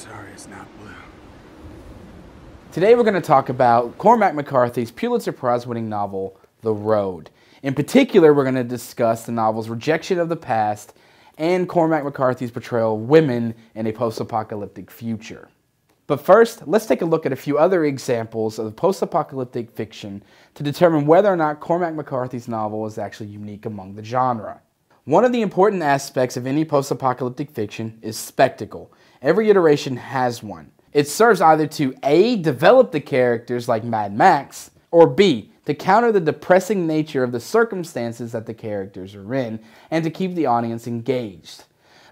sorry it's not blue. Today we're going to talk about Cormac McCarthy's Pulitzer Prize-winning novel, The Road. In particular, we're going to discuss the novel's rejection of the past and Cormac McCarthy's portrayal of women in a post-apocalyptic future. But first, let's take a look at a few other examples of post-apocalyptic fiction to determine whether or not Cormac McCarthy's novel is actually unique among the genre. One of the important aspects of any post-apocalyptic fiction is spectacle. Every iteration has one. It serves either to A, develop the characters like Mad Max, or B, to counter the depressing nature of the circumstances that the characters are in, and to keep the audience engaged.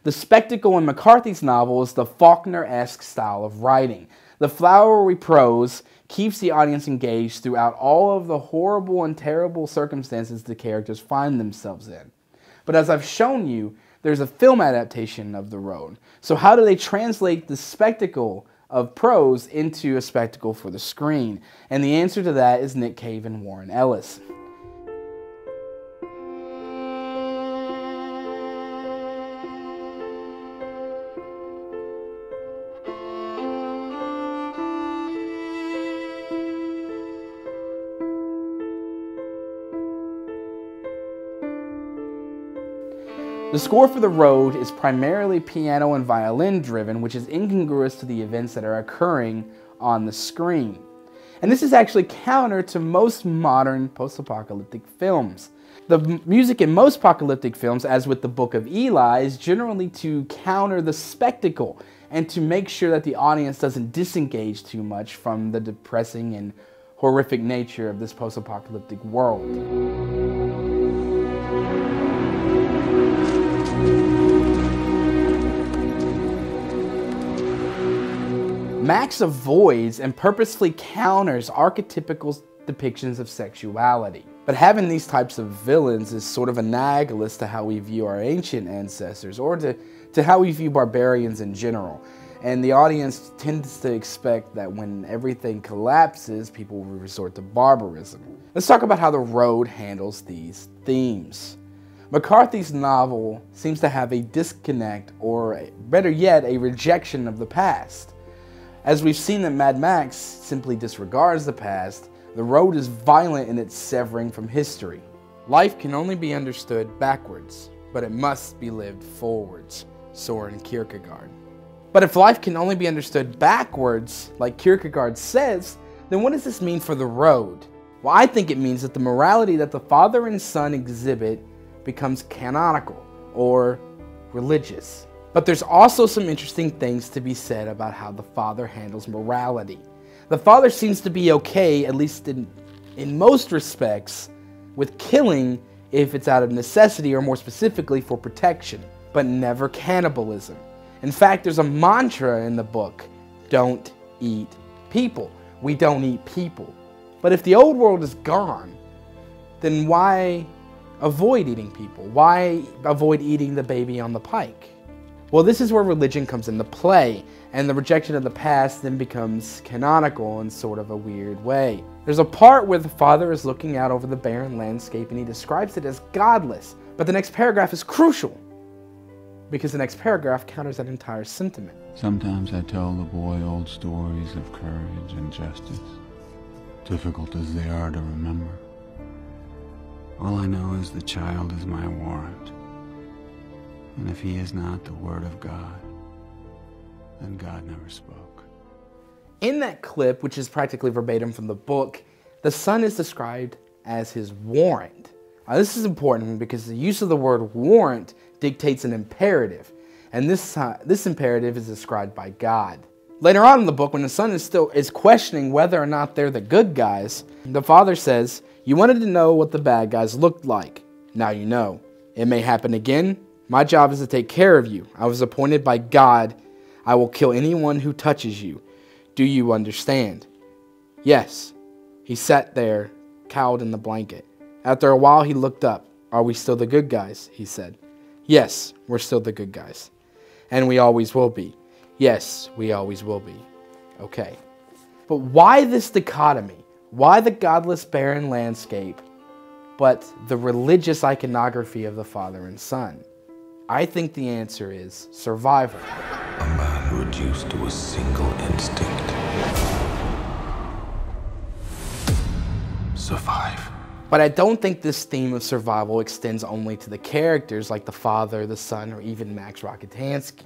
The spectacle in McCarthy's novel is the Faulkner-esque style of writing. The flowery prose keeps the audience engaged throughout all of the horrible and terrible circumstances the characters find themselves in. But as I've shown you, there's a film adaptation of The Road. So how do they translate the spectacle of prose into a spectacle for the screen? And the answer to that is Nick Cave and Warren Ellis. The score for The Road is primarily piano and violin driven, which is incongruous to the events that are occurring on the screen. And this is actually counter to most modern post-apocalyptic films. The music in most apocalyptic films, as with the Book of Eli, is generally to counter the spectacle and to make sure that the audience doesn't disengage too much from the depressing and horrific nature of this post-apocalyptic world. Max avoids and purposefully counters archetypical depictions of sexuality. But having these types of villains is sort of analogous to how we view our ancient ancestors, or to how we view barbarians in general. And the audience tends to expect that when everything collapses, people will resort to barbarism. Let's talk about how The Road handles these themes. McCarthy's novel seems to have a disconnect, or better yet, a rejection of the past. As we've seen that Mad Max simply disregards the past, The Road is violent in its severing from history. Life can only be understood backwards, but it must be lived forwards, Soren Kierkegaard. But if life can only be understood backwards, like Kierkegaard says, then what does this mean for The Road? Well, I think it means that the morality that the father and son exhibit becomes canonical, or religious. But there's also some interesting things to be said about how the father handles morality. The father seems to be okay, at least in most respects, with killing if it's out of necessity, or more specifically for protection, but never cannibalism. In fact, there's a mantra in the book: don't eat people. We don't eat people. But if the old world is gone, then why avoid eating people? Why avoid eating the baby on the pike? Well, this is where religion comes into play, and the rejection of the past then becomes canonical in sort of a weird way. There's a part where the father is looking out over the barren landscape and he describes it as godless, but the next paragraph is crucial, because the next paragraph counters that entire sentiment. Sometimes I tell the boy old stories of courage and justice, difficult as they are to remember. All I know is the child is my warrant. And if he is not the Word of God, then God never spoke. In that clip, which is practically verbatim from the book, the son is described as his warrant. Now, this is important because the use of the word warrant dictates an imperative, and this imperative is described by God. Later on in the book, when the son is questioning whether or not they're the good guys, the father says, "You wanted to know what the bad guys looked like. Now you know. It may happen again. My job is to take care of you. I was appointed by God. I will kill anyone who touches you. Do you understand?" Yes. He sat there, cowled in the blanket. After a while, he looked up. "Are we still the good guys?" he said. "Yes, we're still the good guys. And we always will be." "Yes, we always will be." Okay. But why this dichotomy? Why the godless, barren landscape, but the religious iconography of the father and son? I think the answer is survival. A man who reduced to a single instinct. Survive. But I don't think this theme of survival extends only to the characters like the father, the son, or even Max Rokitansky.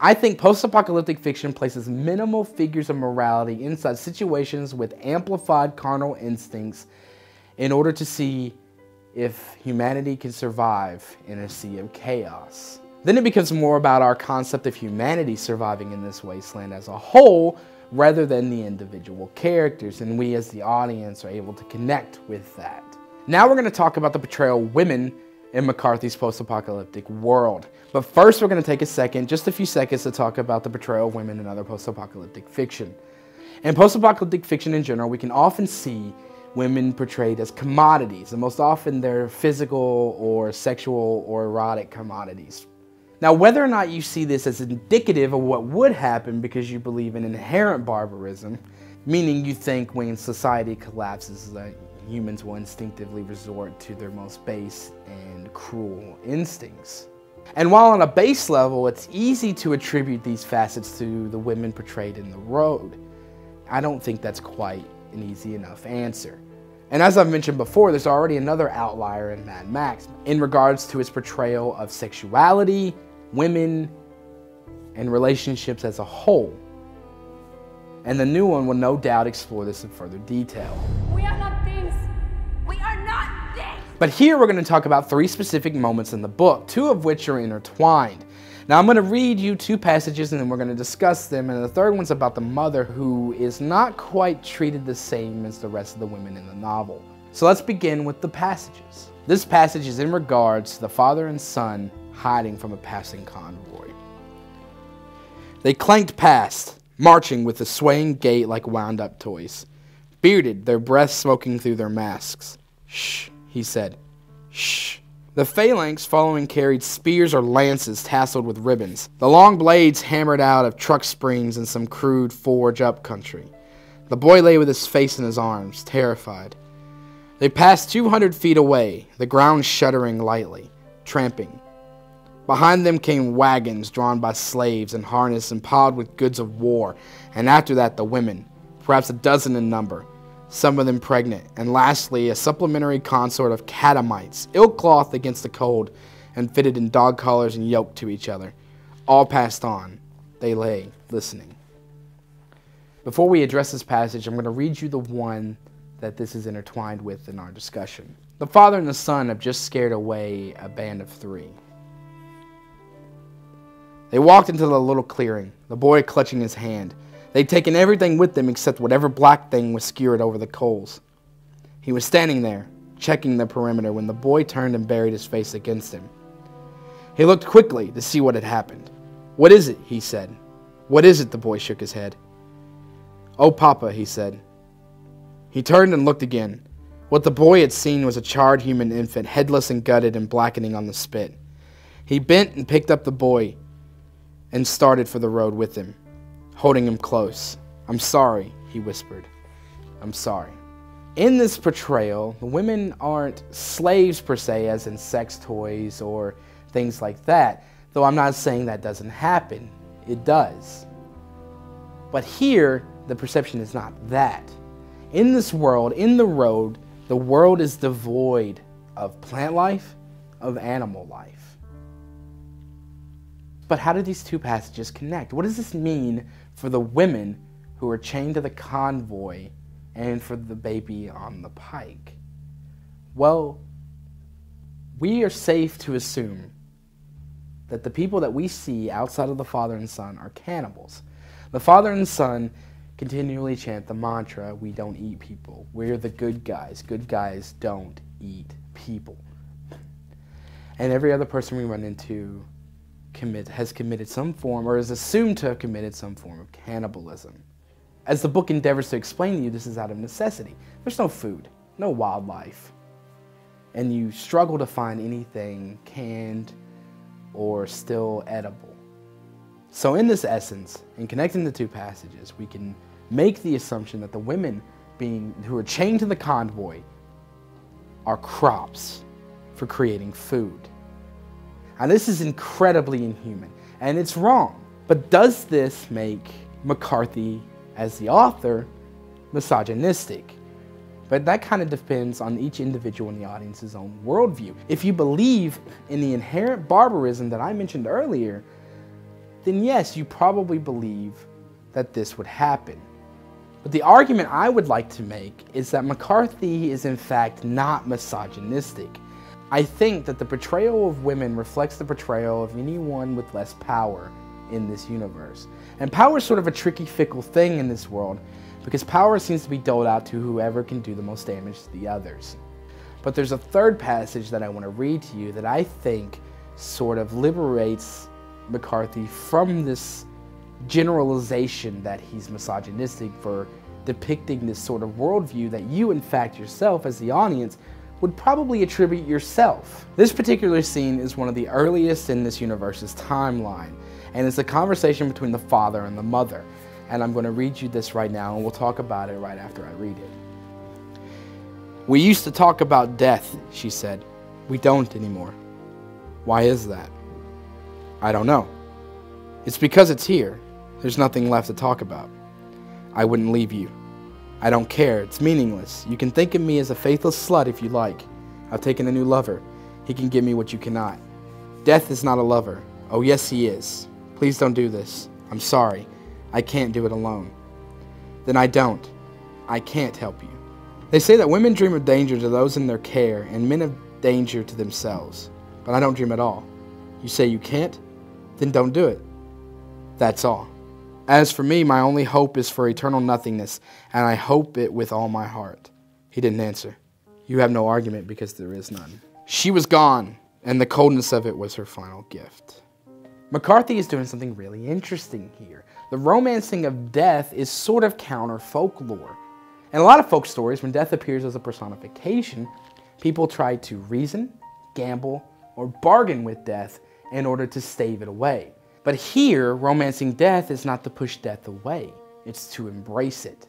I think post-apocalyptic fiction places minimal figures of morality inside situations with amplified carnal instincts in order to see if humanity can survive in a sea of chaos. Then it becomes more about our concept of humanity surviving in this wasteland as a whole rather than the individual characters, and we as the audience are able to connect with that. Now we're going to talk about the portrayal of women in McCarthy's post-apocalyptic world. But first we're going to take just a few seconds to talk about the portrayal of women in other post-apocalyptic fiction. In post-apocalyptic fiction in general, we can often see women portrayed as commodities, and most often they're physical or sexual or erotic commodities. Now, whether or not you see this as indicative of what would happen because you believe in inherent barbarism, meaning you think when society collapses that humans will instinctively resort to their most base and cruel instincts. And while on a base level, it's easy to attribute these facets to the women portrayed in theRoad, I don't think that's quite an easy enough answer. And as I've mentioned before, there's already another outlier in Mad Max in regards to its portrayal of sexuality, women, and relationships as a whole. And the new one will no doubt explore this in further detail. We are not things. We are not things. But here we're going to talk about 3 specific moments in the book, 2 of which are intertwined. Now I'm going to read you 2 passages and then we're going to discuss them, and the third one's about the mother who is not quite treated the same as the rest of the women in the novel. So let's begin with the passages. This passage is in regards to the father and son hiding from a passing convoy. They clanked past, marching with a swaying gait like wound-up toys, bearded, their breath smoking through their masks. "Shh," he said. "Shh." The phalanx following carried spears or lances tasseled with ribbons, the long blades hammered out of truck springs in some crude forge-up country. The boy lay with his face in his arms, terrified. They passed 200 feet away, the ground shuddering lightly, tramping. Behind them came wagons drawn by slaves and harnessed and piled with goods of war, and after that the women, perhaps a dozen in number, some of them pregnant, and lastly a supplementary consort of catamites, ill-clothed against the cold and fitted in dog collars and yoked to each other. All passed on. They lay, listening. Before we address this passage, I'm going to read you the one that this is intertwined with in our discussion. The father and the son have just scared away a band of 3. They walked into the little clearing, the boy clutching his hand. They'd taken everything with them except whatever black thing was skewered over the coals. He was standing there, checking the perimeter, when the boy turned and buried his face against him. He looked quickly to see what had happened. "What is it?" he said. "What is it?" The boy shook his head. "Oh, Papa," he said. He turned and looked again. What the boy had seen was a charred human infant, headless and gutted and blackening on the spit. He bent and picked up the boy and started for the road with him, holding him close. "I'm sorry," he whispered. "I'm sorry." In this portrayal, the women aren't slaves per se, as in sex toys or things like that, though I'm not saying that doesn't happen. It does. But here, the perception is not that. In this world, in theRoad, the world is devoid of plant life, of animal life. But how do these 2 passages connect? What does this mean for the women who are chained to the convoy and for the baby on the pike? Well, we are safe to assume that the people that we see outside of the father and son are cannibals. The father and son continually chant the mantra, "We don't eat people. We're the good guys. Good guys don't eat people." And every other person we run into has committed some form, or is assumed to have committed some form of cannibalism. As the book endeavors to explain to you, this is out of necessity. There's no food, no wildlife, and you struggle to find anything canned or still edible. So in this essence, in connecting the 2 passages, we can make the assumption that the women who are chained to the convoy are crops for creating food. And this is incredibly inhuman, and it's wrong. But does this make McCarthy, as the author, misogynistic? But that kind of depends on each individual in the audience's own worldview. If you believe in the inherent barbarism that I mentioned earlier, then yes, you probably believe that this would happen. But the argument I would like to make is that McCarthy is in fact not misogynistic. I think that the portrayal of women reflects the portrayal of anyone with less power in this universe. And power is sort of a tricky, fickle thing in this world, because power seems to be doled out to whoever can do the most damage to the others. But there's a third passage that I want to read to you that I think sort of liberates McCarthy from this generalization that he's misogynistic for depicting this sort of worldview that you, in fact, yourself as the audience would probably attribute yourself. This particular scene is one of the earliest in this universe's timeline, and it's a conversation between the father and the mother. And I'm going to read you this right now, and we'll talk about it right after I read it. "We used to talk about death," she said. "We don't anymore." "Why is that?" "I don't know. It's because it's here. There's nothing left to talk about. I wouldn't leave you. I don't care. It's meaningless. You can think of me as a faithless slut if you like. I've taken a new lover. He can give me what you cannot. Death is not a lover. Oh, yes, he is. Please don't do this. I'm sorry. I can't do it alone." "Then I don't. I can't help you." They say that women dream of danger to those in their care and men of danger to themselves. But I don't dream at all. You say you can't? Then don't do it. That's all. As for me, my only hope is for eternal nothingness, and I hope it with all my heart. He didn't answer. You have no argument because there is none. She was gone, and the coldness of it was her final gift. McCarthy is doing something really interesting here. The romancing of death is sort of counter folklore. In a lot of folk stories, when death appears as a personification, people try to reason, gamble, or bargain with death in order to stave it away. But here, romancing death is not to push death away, it's to embrace it.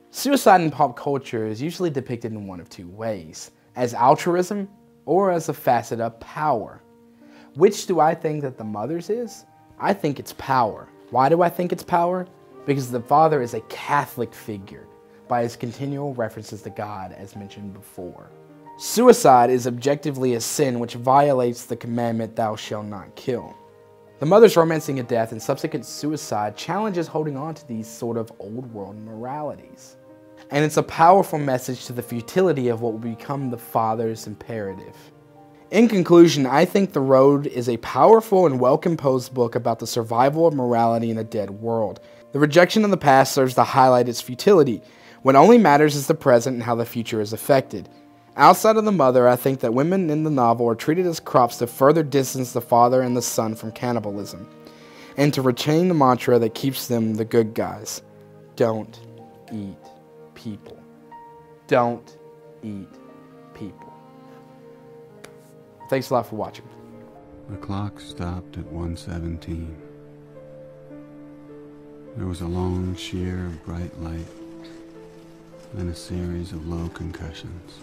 Suicide in pop culture is usually depicted in one of two ways, as altruism or as a facet of power. Which do I think that the mother's is? I think it's power. Why do I think it's power? Because the father is a Catholic figure by his continual references to God as mentioned before. Suicide is objectively a sin which violates the commandment, "Thou shalt not kill." The mother's romancing of death and subsequent suicide challenges holding on to these sort of old world moralities. And it's a powerful message to the futility of what will become the father's imperative. In conclusion, I think theRoad is a powerful and well-composed book about the survival of morality in a dead world. The rejection of the past serves to highlight its futility. What only matters is the present and how the future is affected. Outside of the mother, I think that women in the novel are treated as crops to further distance the father and the son from cannibalism, and to retain the mantra that keeps them the good guys. Don't eat people. Don't eat people. Thanks a lot for watching. The clock stopped at 1:17. There was a long sheer of bright light, then a series of low concussions.